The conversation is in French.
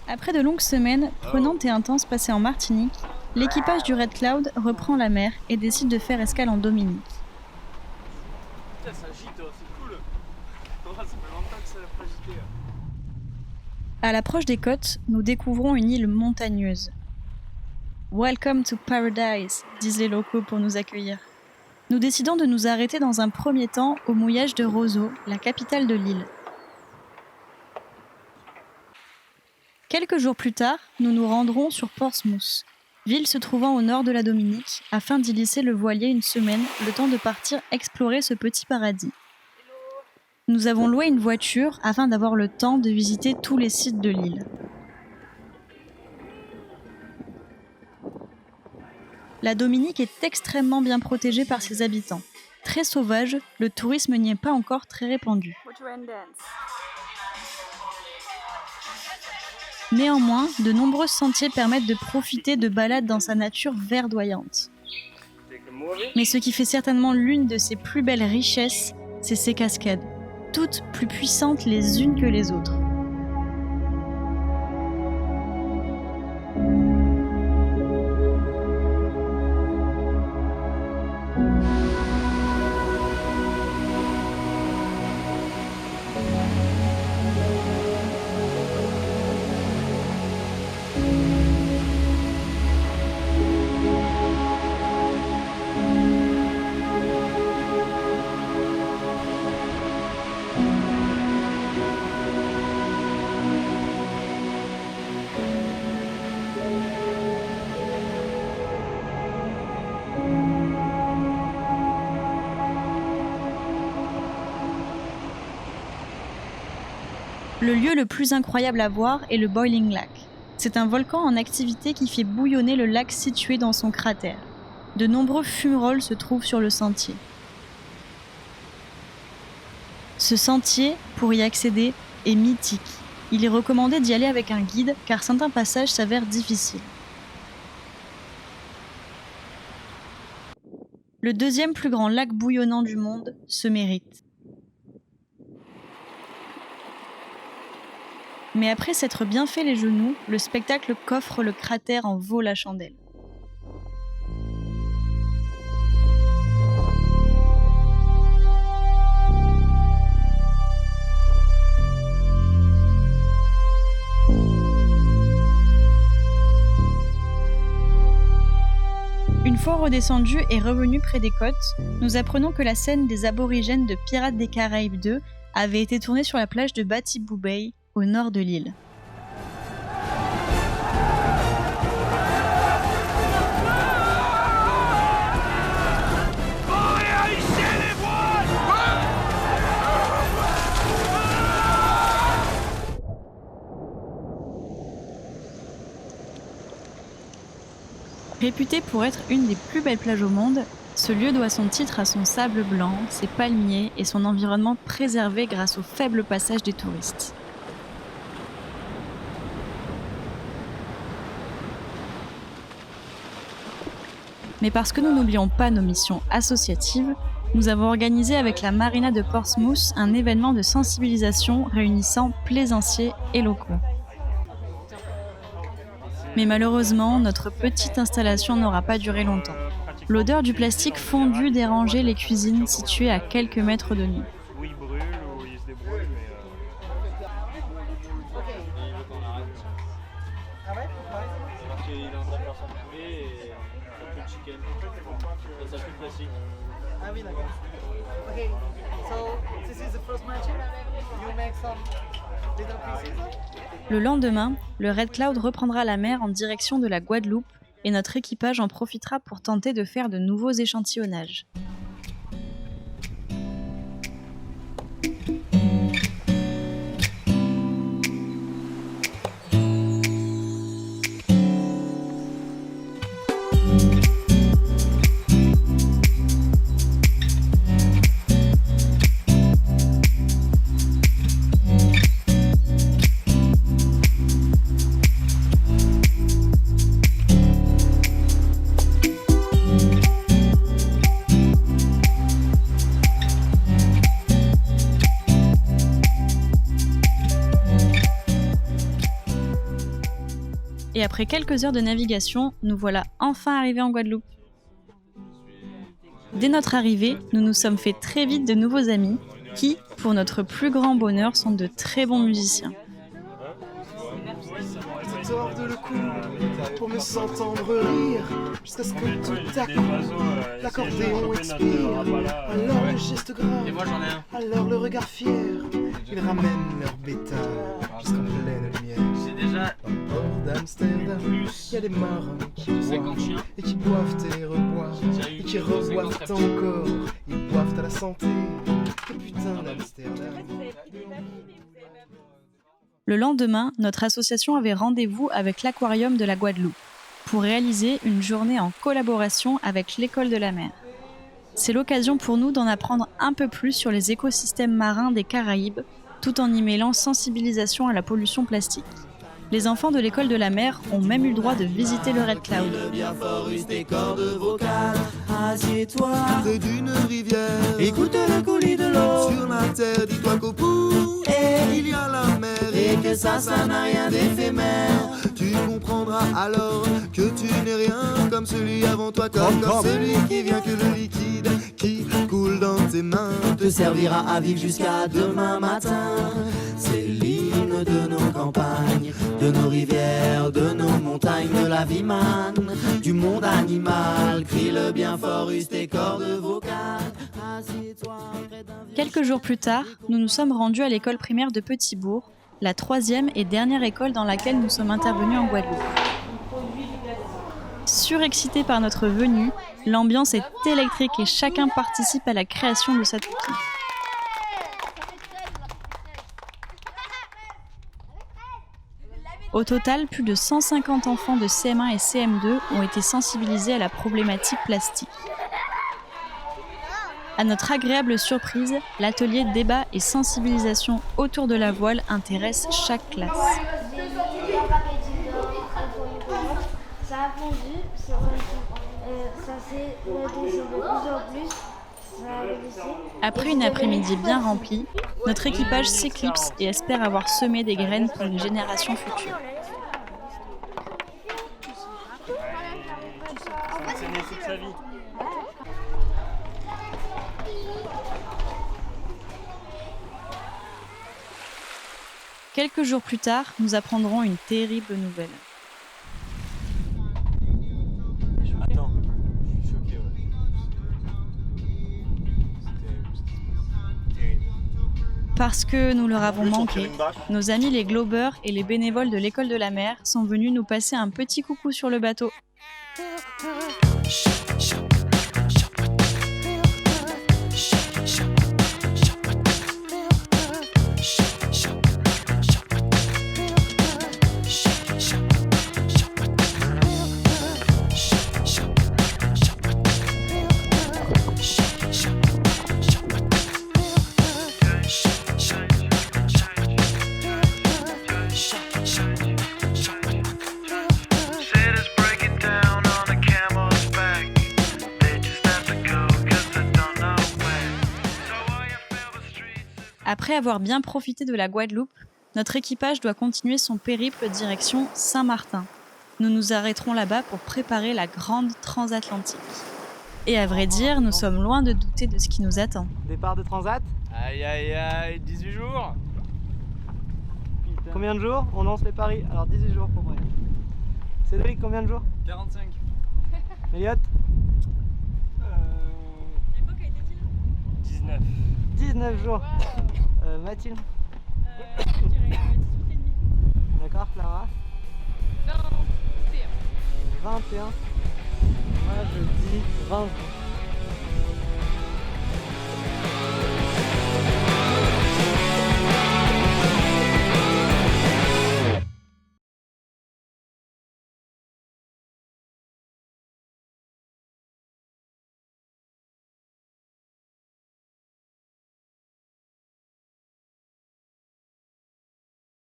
Après de longues semaines, prenantes et intenses passées en Martinique, l'équipage du Red Cloud reprend la mer et décide de faire escale en Dominique. Putain, ça agite, c'est cool. Ça fait longtemps que ça n'a pas agité. À l'approche des côtes, nous découvrons une île montagneuse. Welcome to paradise, disent les locaux pour nous accueillir. Nous décidons de nous arrêter dans un premier temps au mouillage de Roseau, la capitale de l'île. Quelques jours plus tard, nous nous rendrons sur Portsmouth, ville se trouvant au nord de la Dominique, afin d'y laisser le voilier une semaine, le temps de partir explorer ce petit paradis. Nous avons loué une voiture afin d'avoir le temps de visiter tous les sites de l'île. La Dominique est extrêmement bien protégée par ses habitants. Très sauvage, le tourisme n'y est pas encore très répandu. Néanmoins, de nombreux sentiers permettent de profiter de balades dans sa nature verdoyante. Mais ce qui fait certainement l'une de ses plus belles richesses, c'est ses cascades, toutes plus puissantes les unes que les autres. Le lieu le plus incroyable à voir est le Boiling Lake. C'est un volcan en activité qui fait bouillonner le lac situé dans son cratère. De nombreux fumerolles se trouvent sur le sentier. Ce sentier, pour y accéder, est mythique. Il est recommandé d'y aller avec un guide car certains passages s'avèrent difficiles. Le deuxième plus grand lac bouillonnant du monde se mérite. Mais après s'être bien fait les genoux, le spectacle qu'offre le cratère en vaut la chandelle. Une fois redescendus et revenus près des côtes, nous apprenons que la scène des aborigènes de Pirates des Caraïbes 2 avait été tournée sur la plage de Batibou Bay, au nord de l'île. Réputé pour être une des plus belles plages au monde, ce lieu doit son titre à son sable blanc, ses palmiers et son environnement préservé grâce au faible passage des touristes. Mais parce que nous n'oublions pas nos missions associatives, nous avons organisé avec la Marina de Portsmouth un événement de sensibilisation réunissant plaisanciers et locaux. Mais malheureusement, notre petite installation n'aura pas duré longtemps. L'odeur du plastique fondu dérangeait les cuisines situées à quelques mètres de nous. Ou il brûle, ou il se débrouille, mais... Parce qu'il est en train de faire son poulet et un peu de chicken. Et ça pue le plastique. Ah oui, d'accord. Okay, so this is the first match. You make some little pieces. Le lendemain, le Red Cloud reprendra la mer en direction de la Guadeloupe et notre équipage en profitera pour tenter de faire de nouveaux échantillonnages. Et après quelques heures de navigation, nous voilà enfin arrivés en Guadeloupe. Dès notre arrivée, nous nous sommes fait très vite de nouveaux amis qui, pour notre plus grand bonheur, sont de très bons musiciens. Je torde le cou pour me s'entendre rire jusqu'à ce que tout à coup l'accordéon expire. Alors le geste grave, alors le regard fier, ils ramènent leur bétail jusqu'en pleine lumière. Au port d'Amsterdam, il y a des marins qui boivent et qui boivent et reboivent et qui reboivent encore. Ils boivent à la santé. Que putain d'Amsterdam. Le lendemain, notre association avait rendez-vous avec l'Aquarium de la Guadeloupe pour réaliser une journée en collaboration avec l'École de la mer. C'est l'occasion pour nous d'en apprendre un peu plus sur les écosystèmes marins des Caraïbes, tout en y mêlant sensibilisation à la pollution plastique. Les enfants de l'École de la mer ont même eu le droit de visiter le Red Cloud. Assieds-toi près d'une rivière, écoute le coulis de l'eau. Sur la terre, dis-toi qu'au bout, il y a la mer. Et que ça n'a rien d'éphémère. Tu comprendras alors que tu n'es rien comme celui avant toi, comme celui qui vient que le liquide qui coule dans tes mains te servira à vivre jusqu'à demain matin. C'est l'hymne de nos campagnes, de nos rivières, de nos montagnes, de la vie manne, du monde animal. Crie-le bien fort, use tes cordes vocales. Assieds-toi près d'un vieux. Quelques jours plus tard, nous nous sommes rendus à l'école primaire de Petit-Bourg, la 3e et dernière école dans laquelle nous sommes intervenus en Guadeloupe. Surexcités par notre venue, l'ambiance est électrique et chacun participe à la création de cet outil. Au total, plus de 150 enfants de CM1 et CM2 ont été sensibilisés à la problématique plastique. À notre agréable surprise, l'atelier débat et sensibilisation autour de la voile intéresse chaque classe. Ça a fondu, ça s'est redressé de plus en plus, ça a redressé. Après une après-midi bien remplie, notre équipage s'éclipse et espère avoir semé des graines pour une génération future. Enseigner toute sa vie. Quelques jours plus tard, nous apprendrons une terrible nouvelle. Attends, je suis choqué, ouais. C'est terrible. Parce que nous leur avons manqué, nos amis les globeurs et les bénévoles de l'école de la mer sont venus nous passer un petit coucou sur le bateau. Après avoir bien profité de la Guadeloupe, notre équipage doit continuer son périple direction Saint-Martin. Nous nous arrêterons là-bas pour préparer la grande transatlantique. Et à vrai dire, nous sommes loin de douter de ce qui nous attend. Départ de Transat. Aïe aïe aïe, 18 jours. Putain. Combien de jours? On lance les paris. Alors 18 jours pour Brian. Cédric, combien de jours? 45. Elliot? L'époque a été dit 19. 19 jours. Mathilde? je dirais 18 et demi. D'accord, Clara? 21. 21. Moi je dis 20 jours.